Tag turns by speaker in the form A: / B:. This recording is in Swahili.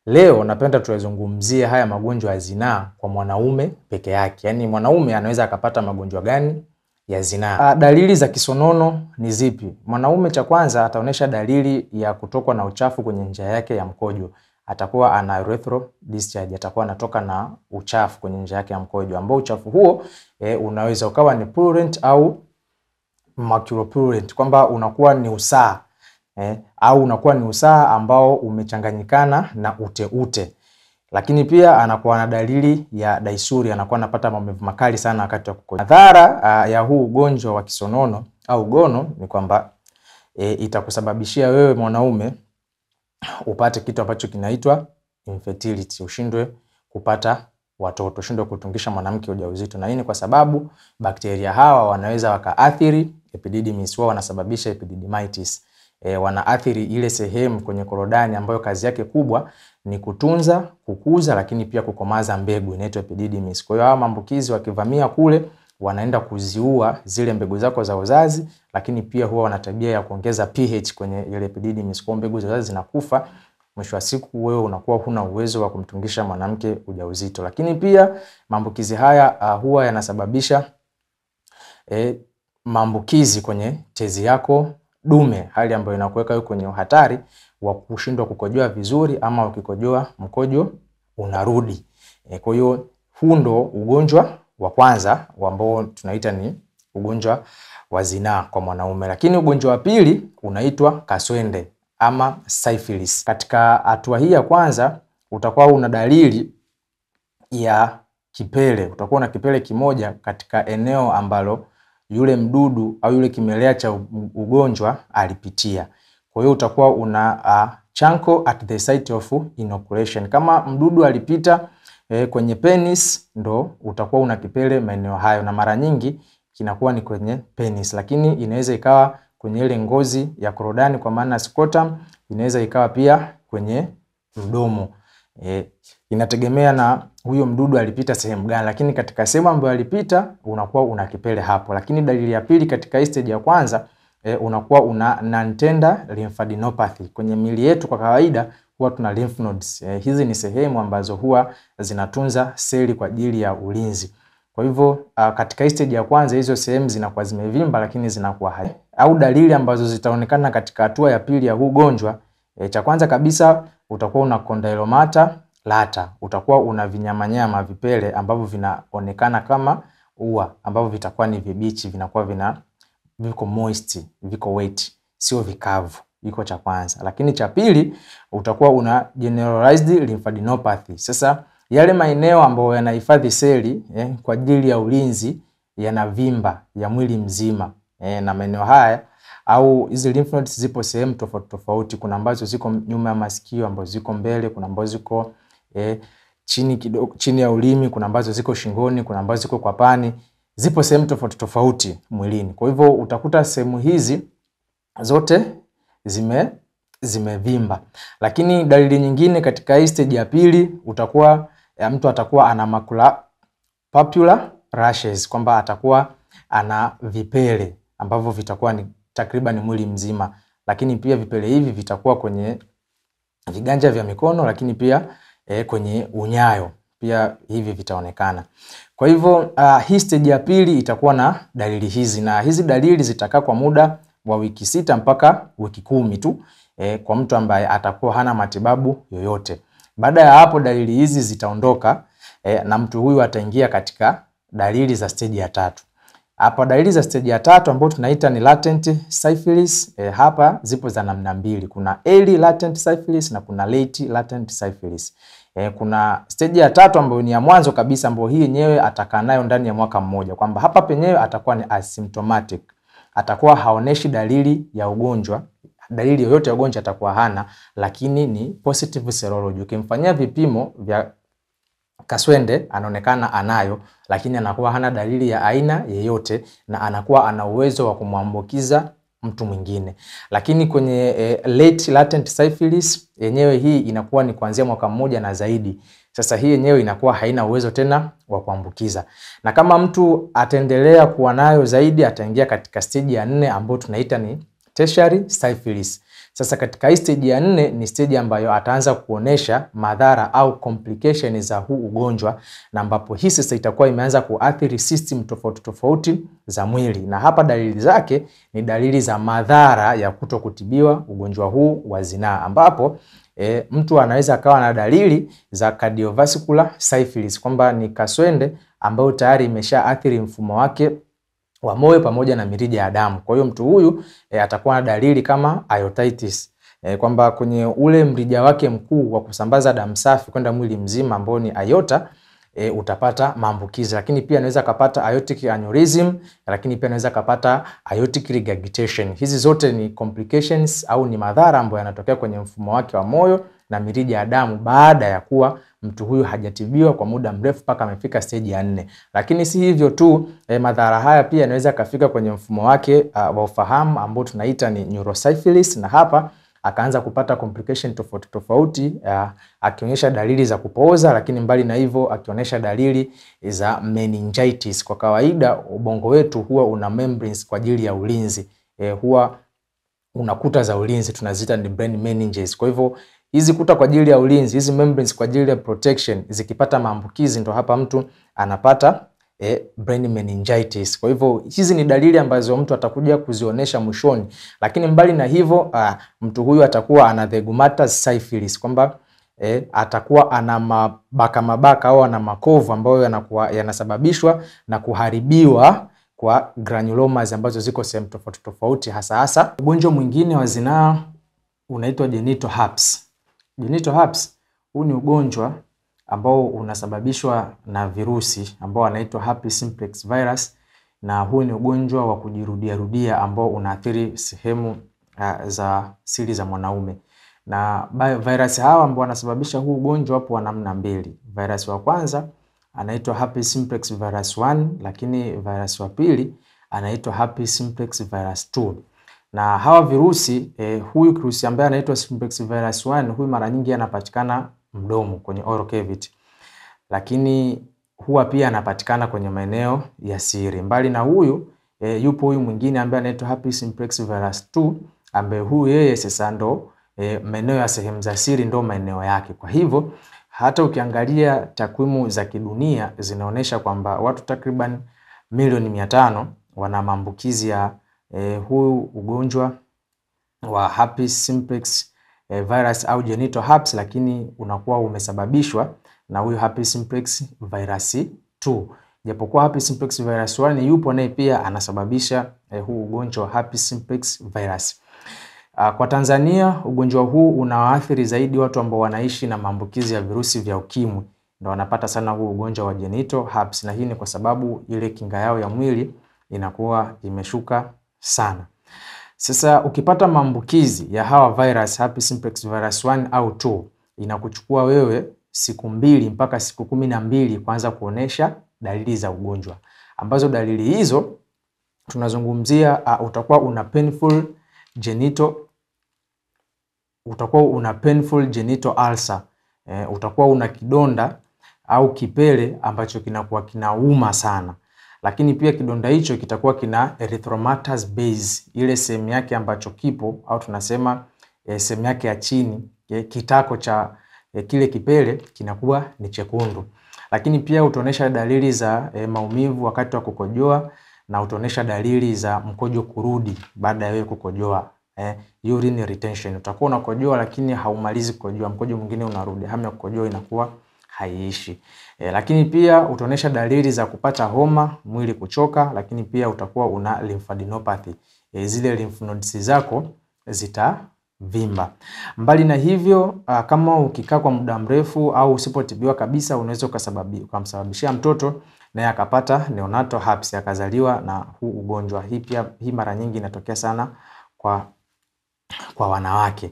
A: Leo napenda tuwazungumzie haya magonjwa ya zinaa kwa mwanaume peke yake. Yaani mwanaume anaweza akapata magonjwa gani ya zinaa? Dalili za kisonono ni zipi? Mwanaume cha kwanza ataonesha dalili ya kutokwa na uchafu kwenye njia yake ya mkojo. Atakuwa ana urethral discharge, atakuwa anatoka na uchafu kwenye njia yake ya mkojo, ambao uchafu huo unaweza ukawa ni purulent au maculopurulent, kwamba unakuwa ni usaa au unakuwa ni usaa ambao umechanganyikana na ute. Lakini pia anakuwa na dalili ya dysuria, anakuwa anapata maumivu makali sana wakati wa kukojoa. Madhara ya huu ugonjwa wa kisonono au gono ni kwamba itakusababishia wewe mwanaume upate kitu ambacho kinaitwa infertility, ushindwe kupata watoto, ushindwe kutungisha mwanamke ujauzito. Na hii ni kwa sababu bakteria hawa wanaweza wakaathiri epididymis, wao wanasababisha epididymitis. Wanaathiri ile sehemu kwenye korodani ambayo kazi yake kubwa ni kutunza, kukuza, lakini pia kukomaza mbegu, inaitwa epididymis. Kwa hiyo hawa maambukizi wakivamia kule wanaenda kuziua zile mbegu zako za uzazi, lakini pia huwa wana tabia ya kuongeza pH kwenye ile epididymis. Kwa mbegu za uzazi zinakufa, mwisho wa siku wewe unakuwa huna uwezo wa kumtungisha mwanamke ujauzito. Lakini pia maambukizi haya huwa yanasababisha maambukizi kwenye tezi yako dume, hali ambayo inakuweka wewe kwenye hatari wa kushindwa kukojoa vizuri, ama ukikojoa mkojo unarudi. Kwa hiyo huu ndo ugonjwa wa kwanza ambao tunaita ni ugonjwa wa zinaa kwa mwanaume. Lakini ugonjwa wa pili unaitwa kaswende ama syphilis. Katika hatua hii ya kwanza utakuwa una dalili ya kipele, utakuwa na kipele kimoja katika eneo ambalo yule mdudu au yule kimelea cha ugonjwa alipitia. Kwa hiyo utakuwa una chanko at the site of inoculation. Kama mdudu alipita kwenye penis, ndo utakuwa una kipele maeneo hayo, na mara nyingi kinakuwa ni kwenye penis, lakini inaweza ikawa kwenye ile ngozi ya korodani kwa maana scrotum, inaweza ikawa pia kwenye mdomo. Inategemea na huyo mdudu alipita sehemu gani, lakini katika sehemu ambayo alipita unakuwa una kipele hapo. Lakini dalili ya pili katika stage ya kwanza unakuwa una non-tender lymphadenopathy. Kwenye miili yetu kwa kawaida huwa tuna lymph nodes. Hizi ni sehemu ambazo huwa zinatunza seli kwa ajili ya ulinzi. Kwa hivyo katika stage ya kwanza hizo sehemu zinakuwa zimevimba, lakini zinakuwa hai. Au dalili ambazo zitaonekana katika hatua ya pili ya huu ugonjwa, cha kwanza kabisa utakuwa una condylomata lata, utakuwa una vinyamanyama vipele ambavyo vinaonekana kama ua, ambavyo vitakuwa ni vibichi, vinakuwa viko moist, viko wet, sio vikavu. Iko cha kwanza. Lakini cha pili utakuwa una generalized lymphadenopathy. Sasa yale maeneo ambayo yanahifadhi seli kwa ajili ya ulinzi yanavimba ya mwili mzima. Na maeneo haya au hizi lymph nodes zipo sehemu tofauti tofauti. Kuna ambazo ziko nyuma ya masikio, ambazo ziko mbele, kuna ambazo ziko chini kidogo, chini ya ulimi, kuna ambazo ziko shingoni, kuna ambazo ziko kwa pani. Zipo sehemu tofauti tofauti mwilini. Kwa hivyo utakuta sehemu hizi zote zimevimba. Lakini dalili nyingine katika hii stage ya pili utakuwa mtu atakuwa ana maculopapular rashes, kwamba atakuwa ana vipele ambavyo vitakuwa ni takriban mwili mzima. Lakini pia vipele hivi vitakuwa kwenye viganja vya mikono, lakini pia kwenye unyayo pia hivi vitaonekana. Kwa hivyo hii stage ya pili itakuwa na dalili hizi, na hizi dalili zitakaa kwa muda wa wiki 6 mpaka wiki 10 tu kwa mtu ambaye atakuwa hana matibabu yoyote. Baada ya hapo dalili hizi zitaondoka na mtu huyu ataingia katika dalili za stage ya 3. Hapa dalili za stage ya 3 ambayo tunaita ni latent syphilis, hapa zipo za namna mbili. Kuna early latent syphilis na kuna late latent syphilis. Kuna stage ya 3 ambayo ni ya mwanzo kabisa, ambayo hii yenyewe atakaa nayo ndani ya mwaka mmoja, kwamba hapa penyewe atakuwa ni asymptomatic. Atakuwa haoneshi dalili ya ugonjwa, dalili yoyote ya ugonjwa atakuwa hana, lakini ni positive serology. Ukimfanyia vipimo vya kaswende anaonekana anayo, lakini anakuwa hana dalili ya aina yeyote, na anakuwa ana uwezo wa kumwambukiza mtu mwingine. Lakini kwenye late latent syphilis yenyewe hii inakuwa ni kuanzia mwaka mmoja na zaidi. Sasa hii yenyewe inakuwa haina uwezo tena wa kuambukiza. Na kama mtu ataendelea kuwa nayo zaidi, ataingia katika stage ya 4 ambayo tunaita ni tertiary syphilis. Sasa katika hii stage ya 4 ni stage ambayo ataanza kuonesha madhara au complication za huu ugonjwa, na ambapo hii sasa itakuwa imeanza kuathiri system tofauti tofauti za mwili, na hapa dalili zake ni dalili za madhara ya kutokutibiwa ugonjwa huu wa zinaa, ambapo mtu anaweza akawa na dalili za cardiovascular syphilis, kwamba ni kaswende ambayo tayari imeshaathiri mfumo wake wa moyo pamoja na mirija ya damu. Kwa hiyo mtu huyu atakuwa na dalili kama aortitis, kwamba kwenye ule mrija wake mkuu wa kusambaza damu safi kwenda mwili mzima ambao ni aorta, utapata maambukizi. Lakini pia anaweza kapata aortic aneurysm, lakini pia anaweza kapata aortic regurgitation. Hizi zote ni complications au ni madhara ambayo yanatokea kwenye mfumo wake wa moyo na mirija ya damu baada ya kuwa mtu huyu hajatibiwa kwa muda mrefu mpaka amefika stage ya 4. Lakini si hivyo tu, madhara haya pia yanaweza kafika kwenye mfumo wake wa ufahamu ambao tunaita ni neurosyphilis, na hapa akaanza kupata complication tofauti tofauti, akionyesha dalili za kupooza, lakini mbali na hivyo akionyesha dalili za meningitis. Kwa kawaida ubongo wetu huwa una membranes kwa ajili ya ulinzi, huwa una kuta za ulinzi, tunaziita ni brain meninges. Kwa hivyo hizi kuta kwa ajili ya ulinzi, hizi membranes kwa ajili ya protection, zikipata maambukizi ndo hapa mtu anapata brain meningitis. Kwa hivyo hizi ni dalili ambazo mtu atakuja kuzionyesha mwishoni. Lakini mbali na hivyo, mtu huyu atakuwa ana degumatous syphilis, kwamba atakuwa ana mabaka au ana makovu ambayo yanakuwa yanasababishwa na kuharibiwa kwa granulomas ambazo ziko sehemu tofauti tofauti. Hasa ugonjwa mwingine wa zinaa unaitwa genital herpes. Genital herpes huu ni ugonjwa ambao unasababishwa na virusi ambao anaitwa herpes simplex virus, na huu ni ugonjwa wa kujirudia rudia ambao unaathiri sehemu za siri za mwanaume. Na virus hawa ambao wanasababisha huu ugonjwa hapo wa namna mbili. Virus wa kwanza anaitwa herpes simplex virus 1, lakini virus wa pili anaitwa herpes simplex virus 2. Na hawa virusi, huyu virusi ambaye anaitwa simplex virus 1, huyu mara nyingi anapatikana mdomo kwenye oral cavity, lakini huwa pia anapatikana kwenye maeneo ya siri. Mbali na huyu, yupo huyu mwingine ambaye anaitwa herpes simplex virus 2, ambaye huyu yeye sasa ndo maeneo ya sehemu za siri ndo maeneo yake. Kwa hivyo hata ukiangalia takwimu za kidunia zinaonyesha kwamba watu takriban milioni 500 wana maambukizi ya huu ugonjwa wa herpes simplex virus au genital herpes, lakini unakuwa umesababishwa na huyu herpes simplex virus 2. Japokuwa herpes simplex virus 1 yupo naye pia anasababisha huu ugonjwa wa herpes simplex virus. Kwa Tanzania ugonjwa huu unawaathiri zaidi watu ambao wanaishi na maambukizi ya virusi vya ukimwi, ndio wanapata sana huu ugonjwa wa genital herpes, na hii ni kwa sababu ile kinga yao ya mwili inakuwa imeshuka sana. Sasa ukipata maambukizi ya hawa virus herpes simplex virus 1 au 2, inakuchukua wewe siku 2 mpaka siku 12 kuanza kuonesha dalili za ugonjwa, ambazo dalili hizo tunazungumzia utakuwa una painful genital ulcer, utakuwa una kidonda au kipele ambacho kinakuwa kinauma sana, lakini pia kidonda hicho kitakuwa kina erytheromatous base, ile sehemu yake ambacho kipo au tunasema sehemu yake ya chini, kitako cha kile kipele kinakuwa ni chekundu. Lakini pia utaonesha dalili za maumivu wakati wa kukojoa, na utaonesha dalili za mkojo kurudi baada ya wewe kukojoa, urine retention. Utakuwa unakojoa lakini haumalizi kukojoa, mkojo mwingine unarudi, hamu ya kukojoa inakuwa haiishi. Lakini pia utaonesha dalili za kupata homa, mwili kuchoka, lakini pia utakuwa una lymphadenopathy, zile lymph nodes zako zitavimba. Mbali na hivyo, kama ukikaa kwa muda mrefu au usipotibiwa kabisa, unaweza ukamsababishia mtoto naye akapata neonatal herpes, akazaliwa na huu ugonjwa. Hii mara nyingi inatokea sana kwa wanawake.